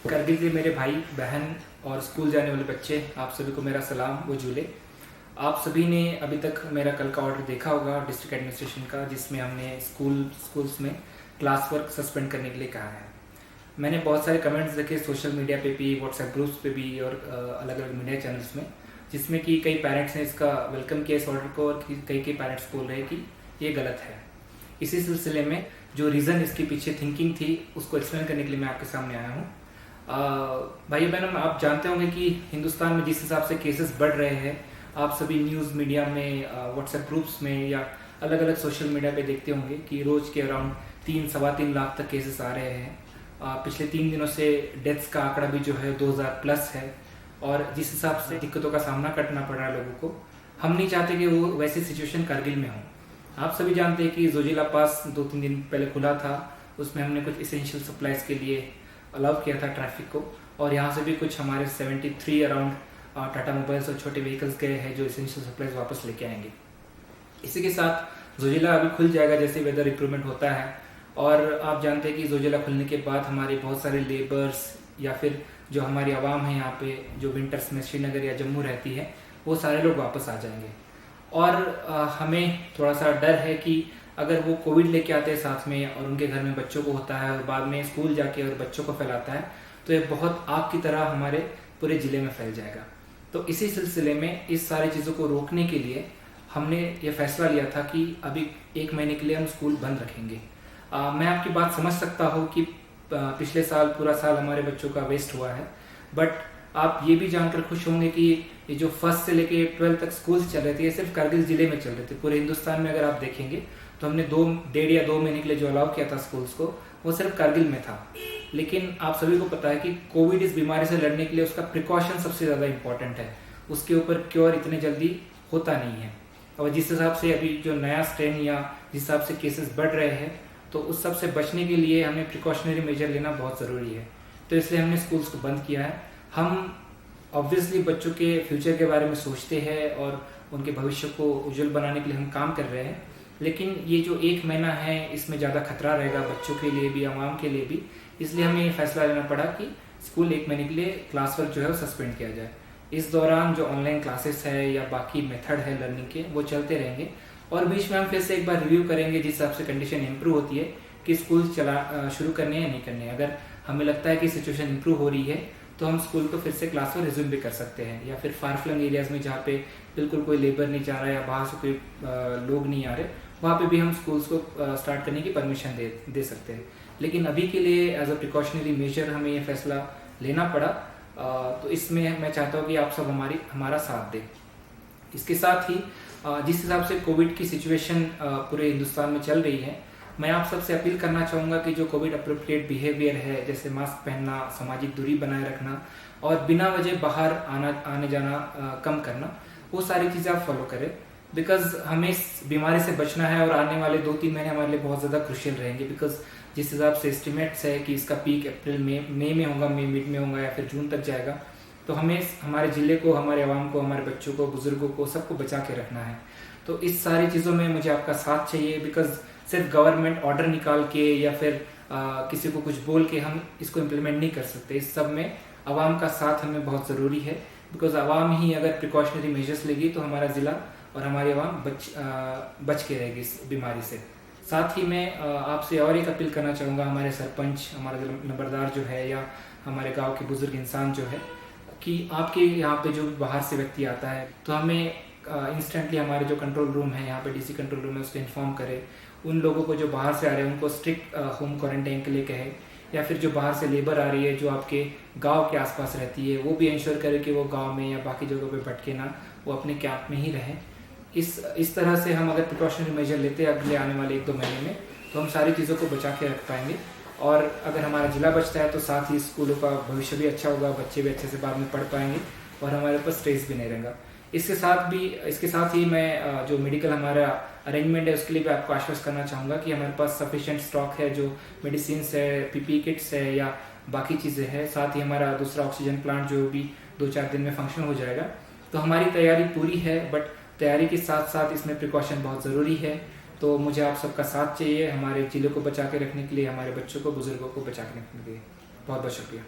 करगिल के मेरे भाई बहन और स्कूल जाने वाले बच्चे, आप सभी को मेरा सलाम वो झूले। आप सभी ने अभी तक मेरा कल का ऑर्डर देखा होगा डिस्ट्रिक्ट एडमिनिस्ट्रेशन का, जिसमें हमने स्कूल्स में क्लास वर्क सस्पेंड करने के लिए कहा है। मैंने बहुत सारे कमेंट्स देखे सोशल मीडिया पे भी, व्हाट्सएप ग्रुप्स पे भी और अलग अलग मीडिया चैनल्स में, जिसमें कि कई पेरेंट्स ने इसका वेलकम किया इस ऑर्डर को और कई पेरेंट्स बोल रहे हैं कि ये गलत है। इसी सिलसिले में जो रीज़न इसके पीछे थिंकिंग थी उसको एक्सप्लेन करने के लिए मैं आपके सामने आया हूँ। भाई बहनों, आप जानते होंगे कि हिंदुस्तान में जिस हिसाब से केसेस बढ़ रहे हैं, आप सभी न्यूज़ मीडिया में, व्हाट्सएप ग्रुप्स में या अलग अलग सोशल मीडिया पे देखते होंगे कि रोज़ के अराउंड 3-3.25 लाख तक केसेस आ रहे हैं। पिछले 3 दिनों से डेथ्स का आंकड़ा भी जो है 2000 प्लस है और जिस हिसाब से दिक्कतों का सामना करना पड़ रहा है लोगों को, हम नहीं चाहते कि वो वैसी सिचुएशन करगिल में हो। आप सभी जानते हैं कि जोजिला पास 2-3 दिन पहले खुला था, उसमें हमने कुछ इसेंशियल सप्लाईज के लिए अलाउ किया था ट्रैफिक को, और यहाँ से भी कुछ हमारे 73 अराउंड टाटा मोबाइल्स और छोटे व्हीकल्स गए हैं जो इसेंशियल सप्लाईज वापस लेके आएंगे। इसी के साथ जोजिला अभी खुल जाएगा जैसे वेदर इंप्रूवमेंट होता है, और आप जानते हैं कि जोजिला खुलने के बाद हमारे बहुत सारे लेबर्स या फिर जो हमारी आवाम है यहाँ पे जो विंटर्स में श्रीनगर या जम्मू रहती है, वो सारे लोग वापस आ जाएंगे। और हमें थोड़ा सा डर है कि अगर वो कोविड लेके आते हैं साथ में और उनके घर में बच्चों को होता है और बाद में स्कूल जाके और बच्चों को फैलाता है, तो ये बहुत आग की तरह हमारे पूरे ज़िले में फैल जाएगा। तो इसी सिलसिले में इस सारी चीज़ों को रोकने के लिए हमने ये फैसला लिया था कि अभी 1 महीने के लिए हम स्कूल बंद रखेंगे। मैं आपकी बात समझ सकता हूँ कि पिछले साल पूरा साल हमारे बच्चों का वेस्ट हुआ है, बट आप ये भी जानकर खुश होंगे कि ये जो 1st से लेके 12th तक स्कूल चल रहे थे, ये सिर्फ करगिल ज़िले में चल रहे थे। पूरे हिंदुस्तान में अगर आप देखेंगे तो हमने 1.5 या 2 महीने के लिए जो अलाउ किया था स्कूल्स को, वो सिर्फ करगिल में था। लेकिन आप सभी को पता है कि कोविड इस बीमारी से लड़ने के लिए उसका प्रिकॉशन सबसे ज़्यादा इंपॉर्टेंट है। उसके ऊपर क्योर इतने जल्दी होता नहीं है, और जिस हिसाब से अभी जो नया स्ट्रेन या जिस हिसाब से केसेस बढ़ रहे हैं, तो उस सब से बचने के लिए हमें प्रिकॉशनरी मेजर लेना बहुत ज़रूरी है। तो इसलिए हमने स्कूल्स को बंद किया है। हम ऑब्वियसली बच्चों के फ्यूचर के बारे में सोचते हैं और उनके भविष्य को उज्जवल बनाने के लिए हम काम कर रहे हैं, लेकिन ये जो 1 महीना है इसमें ज़्यादा खतरा रहेगा बच्चों के लिए भी, आवाम के लिए भी। इसलिए हमें ये फैसला लेना पड़ा कि स्कूल 1 महीने के लिए क्लास वर्क जो है वो सस्पेंड किया जाए। इस दौरान जो ऑनलाइन क्लासेस है या बाकी मेथड है लर्निंग के, वो चलते रहेंगे, और बीच में हम फिर से एक बार रिव्यू करेंगे जिस हिसाब से कंडीशन इंप्रूव होती है कि स्कूल शुरू करने या नहीं करने। अगर हमें लगता है कि सिचुएशन इंप्रूव हो रही है तो हम स्कूल को फिर से क्लास में रिज्यूम भी कर सकते हैं, या फिर फार फ्लंग एरियाज़ में जहाँ पे बिल्कुल कोई लेबर नहीं जा रहा है या बाहर से कोई लोग नहीं आ रहे, वहाँ पे भी हम स्कूल्स को स्टार्ट करने की परमिशन दे सकते हैं। लेकिन अभी के लिए एज अ प्रिकॉशनरी मेजर हमें ये फैसला लेना पड़ा। तो इसमें मैं चाहता हूँ कि आप सब हमारा साथ दें। इसके साथ ही जिस हिसाब से कोविड की सिचुएशन पूरे हिंदुस्तान में चल रही है, मैं आप सबसे अपील करना चाहूँगा कि जो कोविड अप्रोप्रिएट बिहेवियर है, जैसे मास्क पहनना, सामाजिक दूरी बनाए रखना और बिना वजह बाहर आने जाना कम करना, वो सारी चीज़ें आप फॉलो करें। बिकॉज हमें इस बीमारी से बचना है और आने वाले 2-3 महीने हमारे लिए बहुत ज़्यादा क्रुशियल रहेंगे। बिकॉज जिस हिसाब से एस्टिमेट्स है कि इसका पीक अप्रैल मई में होगा, मई मिड में होगा या फिर जून तक जाएगा, तो हमें हमारे ज़िले को, हमारे आवाम को, हमारे बच्चों को, बुजुर्गों को, सबको बचा के रखना है। तो इस सारी चीज़ों में मुझे आपका साथ चाहिए। बिकॉज सिर्फ गवर्नमेंट ऑर्डर निकाल के या फिर किसी को कुछ बोल के हम इसको इम्प्लीमेंट नहीं कर सकते। इस सब में आवाम का साथ हमें बहुत ज़रूरी है। बिकॉज आवाम ही अगर प्रिकॉशनरी मेजर्स लेगी तो हमारा ज़िला और हमारी आवाम बच के रहेगी इस बीमारी से। साथ ही मैं आपसे और एक अपील करना चाहूँगा, हमारे सरपंच, हमारा नंबरदार जो है या हमारे गाँव के बुजुर्ग इंसान जो है, कि आपके यहाँ पे जो बाहर से व्यक्ति आता है तो हमें इंस्टेंटली हमारे जो कंट्रोल रूम है, यहाँ पे डीसी कंट्रोल रूम है, उसको इन्फॉर्म करें। उन लोगों को जो बाहर से आ रहे हैं उनको स्ट्रिक्ट होम क्वारंटाइन के लिए कहे, या फिर जो बाहर से लेबर आ रही है जो आपके गांव के आसपास रहती है, वो भी इंश्योर करे कि वो गांव में या बाकी जगहों पे भटके ना, वो अपने कैंप में ही रहे। इस तरह से हम अगर प्रिकॉशनरी मेजर लेते हैं अगले आने वाले 1-2 महीने में, तो हम सारी चीज़ों को बचा के रख पाएंगे। और अगर हमारा ज़िला बचता है तो साथ ही स्कूलों का भविष्य भी अच्छा होगा, बच्चे भी अच्छे से बाद में पढ़ पाएंगे और हमारे ऊपर स्ट्रेस भी नहीं रहेगा। इसके साथ ही मैं जो मेडिकल हमारा अरेंजमेंट है उसके लिए भी आपको आश्वस्त करना चाहूँगा कि हमारे पास सफिशिएंट स्टॉक है, जो मेडिसिन है, पीपी किट्स है या बाकी चीज़ें हैं। साथ ही हमारा दूसरा ऑक्सीजन प्लांट जो भी 2-4 दिन में फंक्शन हो जाएगा। तो हमारी तैयारी पूरी है, बट तैयारी के साथ साथ इसमें प्रिकॉशन बहुत ज़रूरी है। तो मुझे आप सबका साथ चाहिए हमारे जिले को बचा के रखने के लिए, हमारे बच्चों को, बुजुर्गों को बचा के रखने के लिए। बहुत बहुत शुक्रिया।